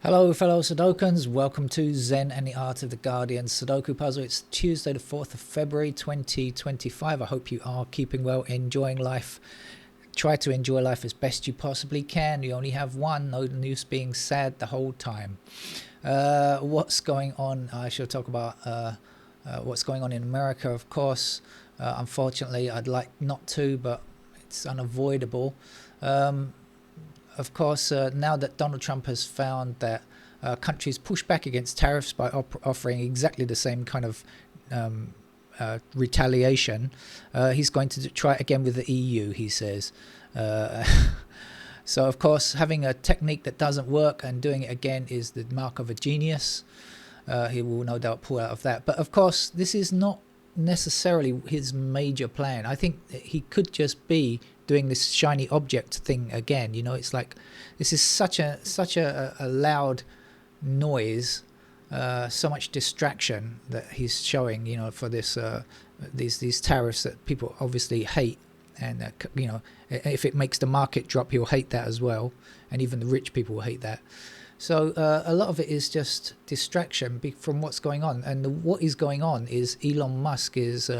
Hello fellow Sudokans, welcome to Zen and the Art of the Guardian Sudoku Puzzle. It's Tuesday the 4th of February 2025. I hope you are keeping well, enjoying life. Try to enjoy life as best you possibly can. You only have one, no use being sad the whole time. What's going on? I shall talk about what's going on in America, of course. Unfortunately, I'd like not to, but it's unavoidable. Of course, now that Donald Trump has found that countries push back against tariffs by offering exactly the same kind of retaliation, he's going to try it again with the EU, he says. So, of course, having a technique that doesn't work and doing it again is the mark of a genius. He will no doubt pull out of that. But, of course, this is not necessarily his major plan. I think he could just be doing this shiny object thing again. You know, it's like this is such a loud noise, so much distraction that he's showing, you know, for this these tariffs that people obviously hate. And you know, if it makes the market drop, he'll hate that as well, and even the rich people will hate that. So a lot of it is just distraction from what's going on. And what is going on is Elon Musk is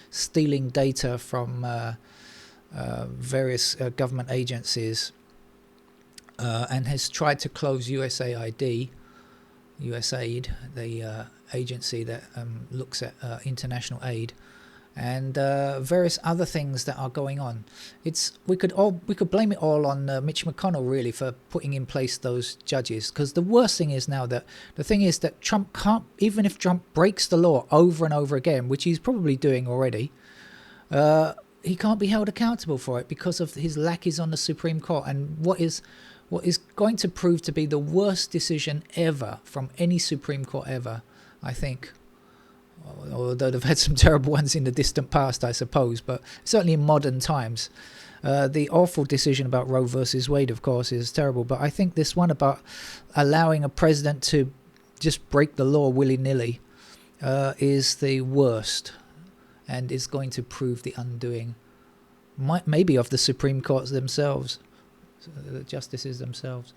stealing data from various government agencies and has tried to close USAID, the agency that looks at international aid, and various other things that are going on. We could blame it all on Mitch McConnell, really, for putting in place those judges. Because the worst thing is now that Trump can't, even if Trump breaks the law over and over again, which he's probably doing already, he can't be held accountable for it because of his lackeys on the Supreme Court. And what is going to prove to be the worst decision ever from any Supreme Court ever, I think. Although they've had some terrible ones in the distant past, I suppose, but certainly in modern times. The awful decision about Roe versus Wade, of course, is terrible. But I think this one about allowing a president to just break the law willy-nilly is the worst, and is going to prove the undoing, maybe of the Supreme Courts themselves, the justices themselves.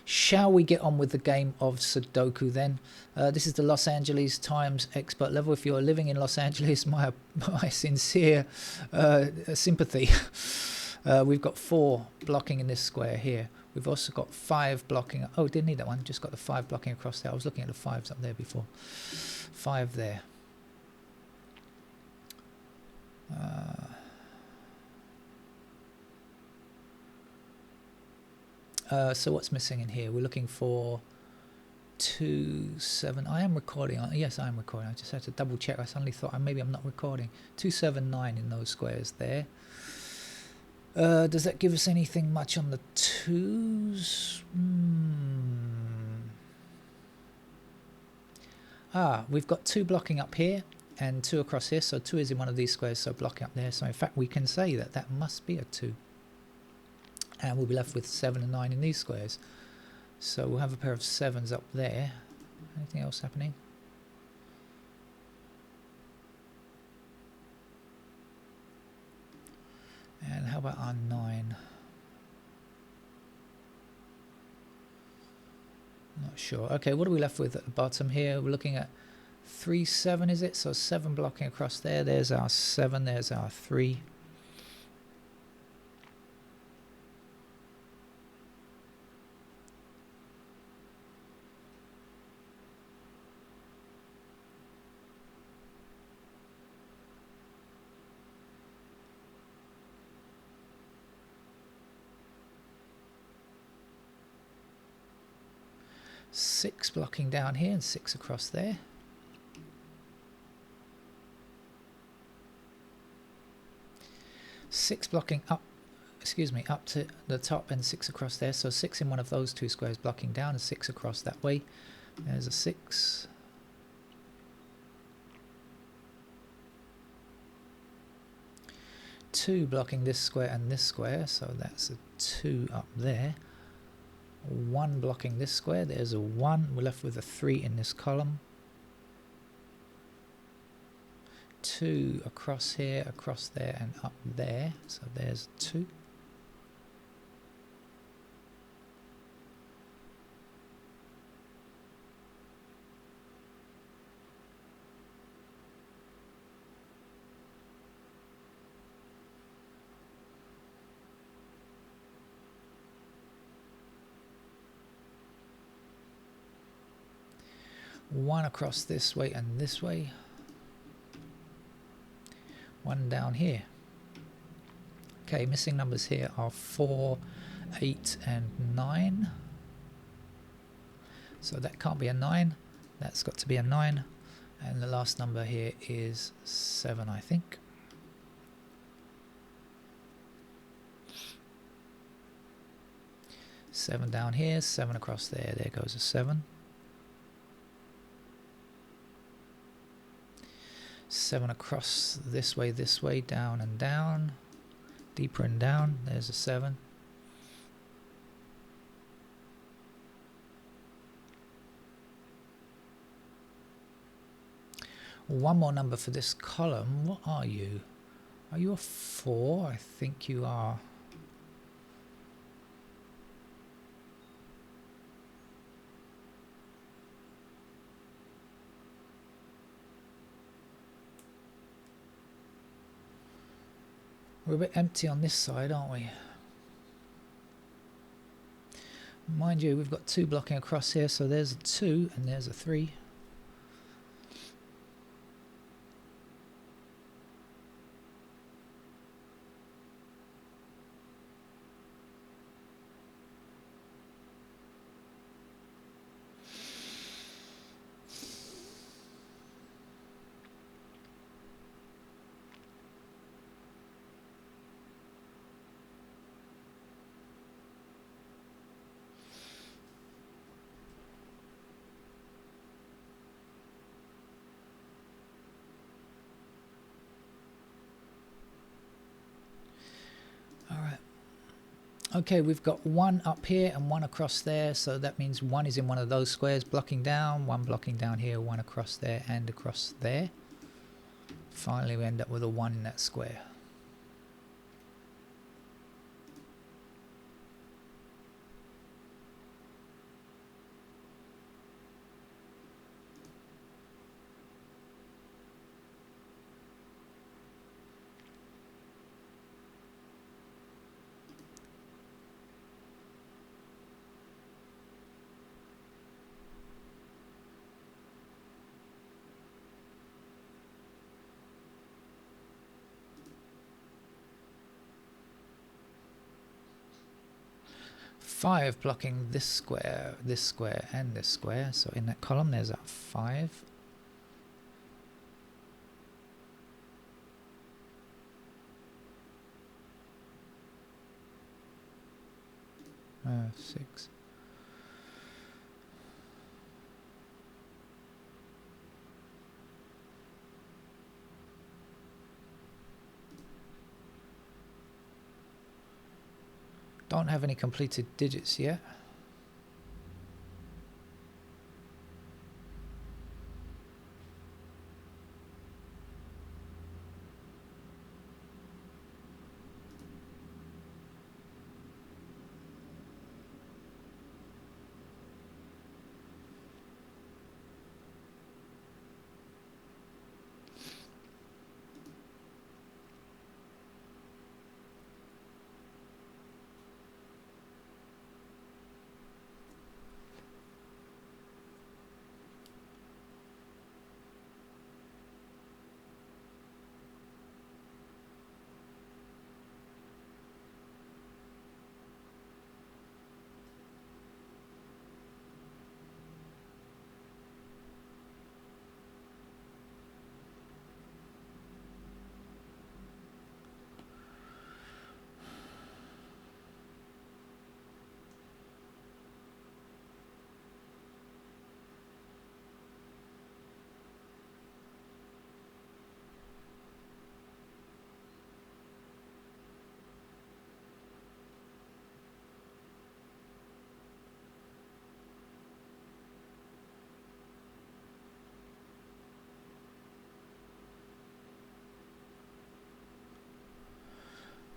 Shall we get on with the game of Sudoku then? This is the Los Angeles Times expert level. If you're living in Los Angeles, my sincere sympathy. We've got 4 blocking in this square here. We've also got 5 blocking. Oh, didn't need that one. Just got the 5 blocking across there. I was looking at the 5s up there before. 5 there. So what's missing in here? We're looking for 2, 7. I am recording. Yes, I am recording. I just had to double check. I suddenly thought maybe I'm not recording. 2, 7, 9 in those squares there. Does that give us anything much on the 2s? We've got 2 blocking up here and 2 across here. So 2 is in one of these squares, so blocking up there. So in fact, we can say that must be a 2. And we'll be left with 7 and 9 in these squares. So we'll have a pair of 7s up there. Anything else happening? And how about our 9? Not sure. Okay, what are we left with at the bottom here? We're looking at 3, 7, is it? So 7 blocking across there. There's our 7, there's our 3. Six blocking down here and 6 across there. Six blocking up to the top and 6 across there. So 6 in one of those 2 squares blocking down and 6 across that way. There's a 6. Two blocking this square and this square, so that's a 2 up there. 1 blocking this square, there's a 1. We're left with a 3 in this column. 2 across here, across there, and up there. So there's 2. one across this way and this way, one down here. Okay, missing numbers here are 4, 8 and 9, so that can't be a 9, that's got to be a 9, and the last number here is 7, I think. Seven down here, 7 across there, there goes a 7. 7 across this way, down and down, deeper and down, there's a 7. One more number for this column. What are you? Are you a 4? I think you are. We're a bit empty on this side, aren't we? Mind you, we've got 2 blocking across here, so there's a 2 and there's a 3. Okay, we've got 1 up here and 1 across there, so that means 1 is in one of those squares blocking down, 1 blocking down here, 1 across there and across there. Finally we end up with a 1 in that square. Five blocking this square, and this square. So in that column there's that 5. Six. Don't have any completed digits yet.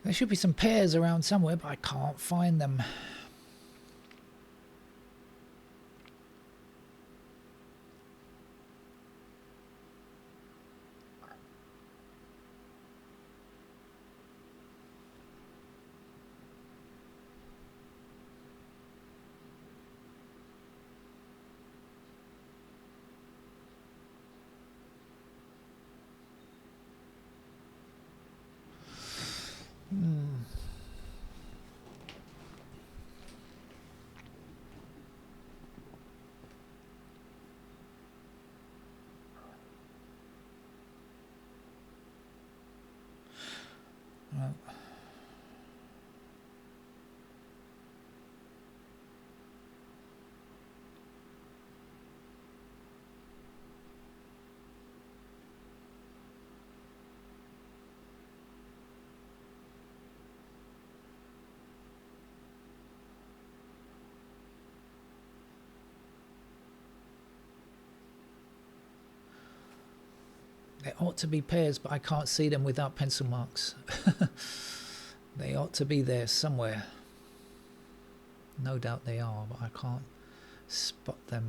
There should be some pairs around somewhere, but I can't find them. There ought to be pairs, but I can't see them without pencil marks. They ought to be there somewhere. No doubt they are, but I can't spot them.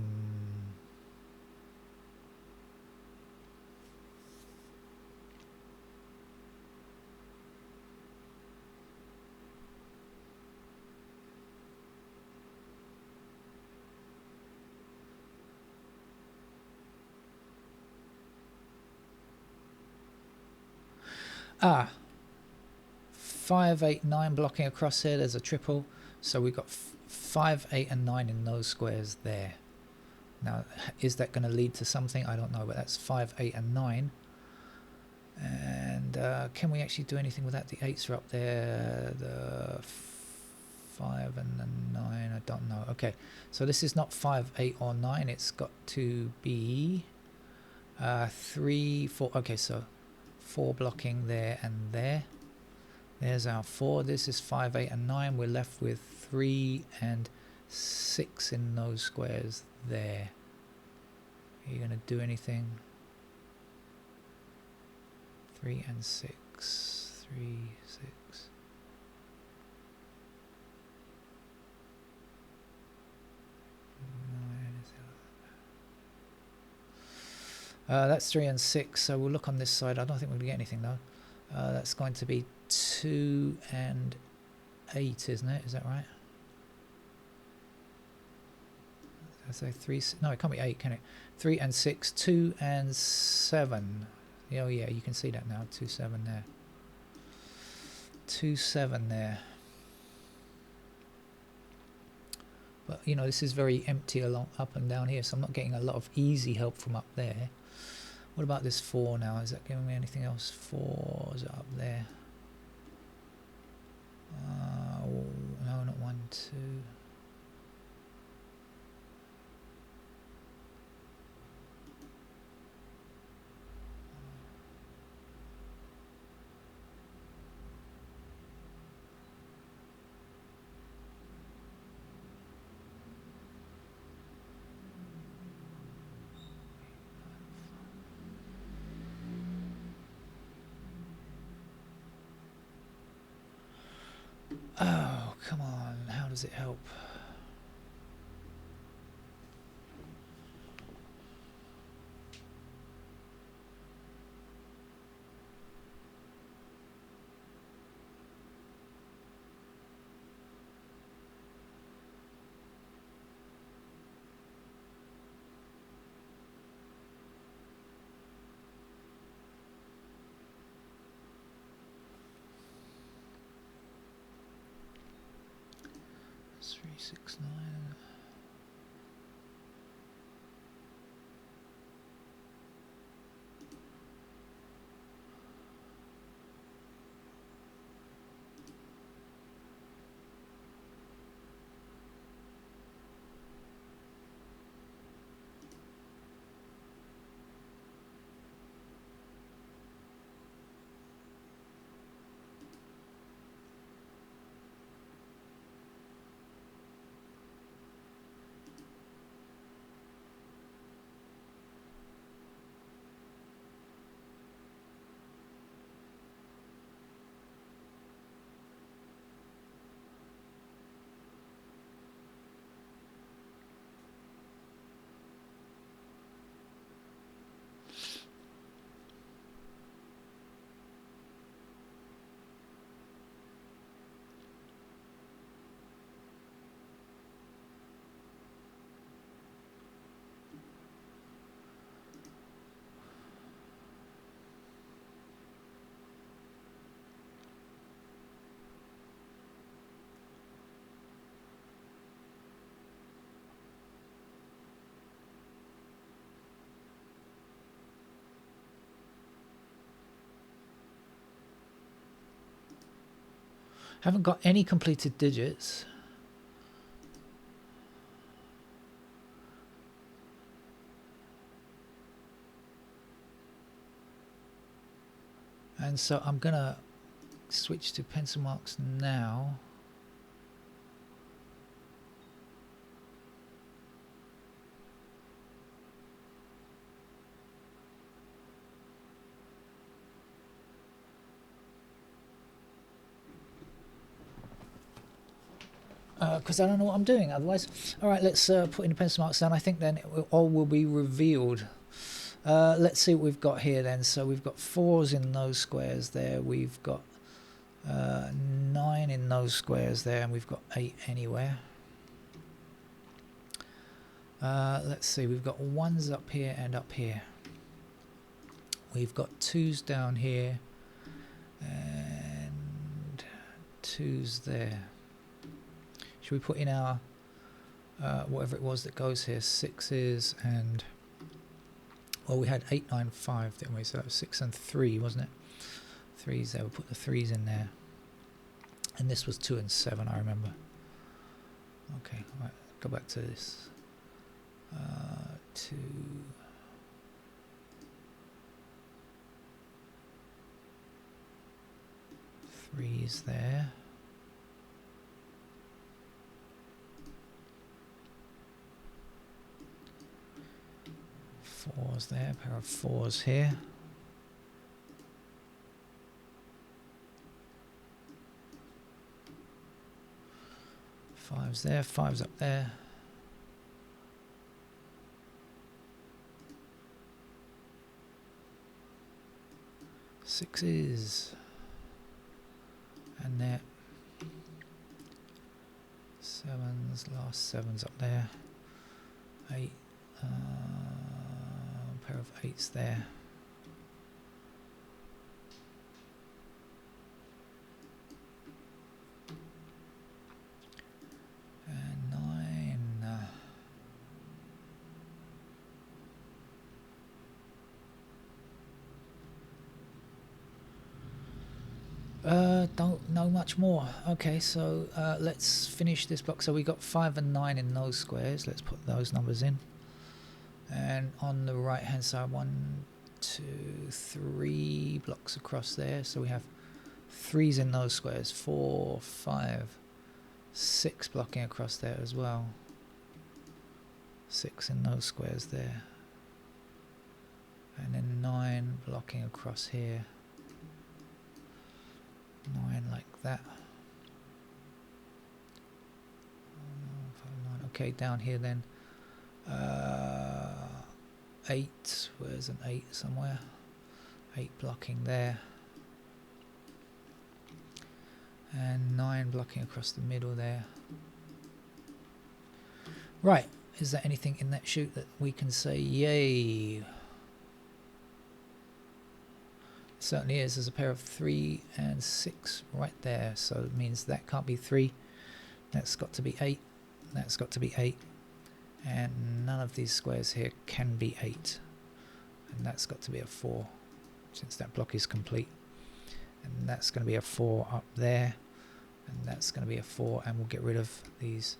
Ah, 5, 8, 9 blocking across here. There's a triple, so we've got 5, 8 and 9 in those squares there. Now, is that going to lead to something? I don't know, but that's 5, 8 and 9. And can we actually do anything with that? The 8s are up there, the 5 and the 9, I don't know. Okay, so this is not 5, 8 or 9. It's got to be 3, 4. Okay, so 4 blocking there and there. There's our 4. This is 5, 8 and 9. We're left with 3 and 6 in those squares there. Are you going to do anything? 3 and 6. 3, 6. That's 3 and 6, so we'll look on this side. I don't think we're going to get anything though. That's going to be 2 and 8, isn't it? Is that right? I say 3. No, it can't be 8, can it? 3 and 6, 2 and 7. Oh yeah, you can see that now. 2, 7 there. 2, 7 there. But you know, this is very empty along up and down here, so I'm not getting a lot of easy help from up there. What about this 4 now? Is that giving me anything else? 4 is up there. No, not 1, 2. Oh, come on. How does it help? That's 3, 6, 9. Haven't got any completed digits. And so I'm gonna switch to pencil marks now. because I don't know what I'm doing otherwise. All right, let's put in the pencil marks down. I think then all will be revealed. Let's see what we've got here then. So we've got 4s in those squares there. We've got 9 in those squares there, and we've got 8 anywhere. Let's see, we've got 1s up here and up here. We've got 2s down here and 2s there. Should we put in our whatever it was that goes here, 6s and, well, we had 8, 9, 5, didn't we? So that was 6 and 3, wasn't it? 3s there, we'll put the 3s in there. And this was 2 and 7, I remember. Okay, right, go back to this. 2, 3s there. 4s there, a pair of 4s here. 5s there, 5s up there. 6s. And there. 7s, last 7s up there. 8. Pair of 8s there. And 9. Don't know much more. Okay, so let's finish this block. So we got 5 and 9 in those squares. Let's put those numbers in. And on the right hand side, 1, 2, 3 blocks across there. So we have 3s in those squares, 4, 5, 6 blocking across there as well. 6 in those squares there. And then 9 blocking across here. 9 like that. 5, 9. Okay, down here then. 8, where's an 8 somewhere? 8 blocking there. And 9 blocking across the middle there. Right, is there anything in that chute that we can say yay? It certainly is. There's a pair of 3 and 6 right there, so it means that can't be 3. That's got to be 8. That's got to be 8. And none of these squares here can be 8. And that's got to be a 4, since that block is complete. And that's going to be a 4 up there. And that's going to be a 4. And we'll get rid of these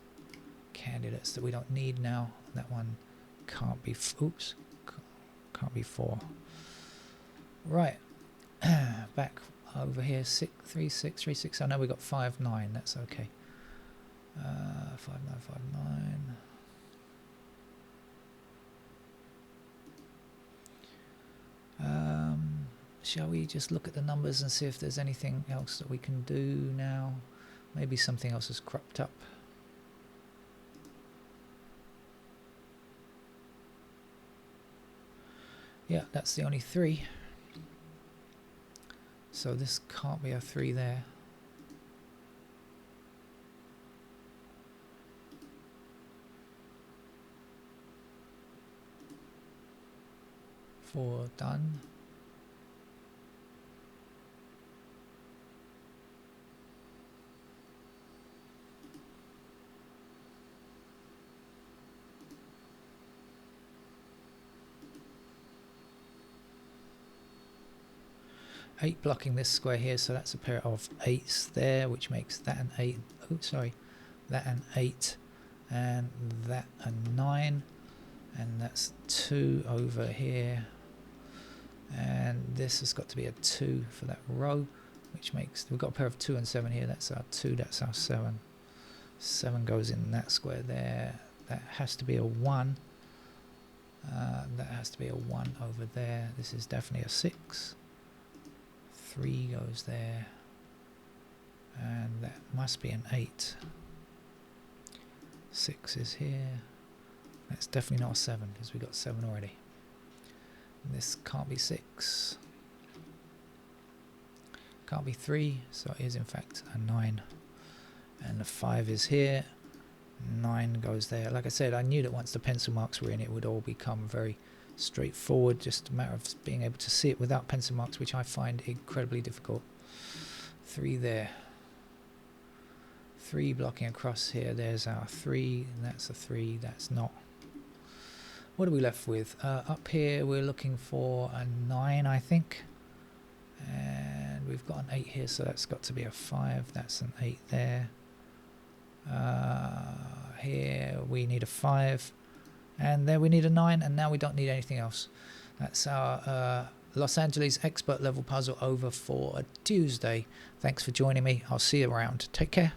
candidates that we don't need now. That one can't be, oops, can't be 4. Right. Back over here, 6, 3, 6, 3, 6. I know we got 5, 9. That's okay. 5, 9, 5, 9. Shall we just look at the numbers and see if there's anything else that we can do now? Maybe something else has cropped up. Yeah, that's the only 3. So this can't be a 3 there. Four done. Eight blocking this square here, so that's a pair of 8s there, which makes that an 8. Oh, sorry, that an 8, and that a 9, and that's 2 over here. And this has got to be a 2 for that row, which makes, we've got a pair of 2 and 7 here. That's our 2, that's our 7. 7 goes in that square there. That has to be a 1. That has to be a 1 over there. This is definitely a 6. 3 goes there. And that must be an 8. 6 is here. That's definitely not a 7 because we got 7 already. And this can't be 6. Can't be 3, so it is in fact a 9. And the 5 is here. 9 goes there. Like I said, I knew that once the pencil marks were in, it would all become very straightforward. Just a matter of being able to see it without pencil marks, which I find incredibly difficult. 3 there. 3 blocking across here. There's our 3. That's a 3. That's not. What are we left with? Up here we're looking for a 9, I think. And we've got an 8 here, so that's got to be a 5. That's an 8 there. Here we need a 5. And there we need a 9, and now we don't need anything else. That's our Los Angeles expert level puzzle over for a Tuesday. Thanks for joining me. I'll see you around. Take care.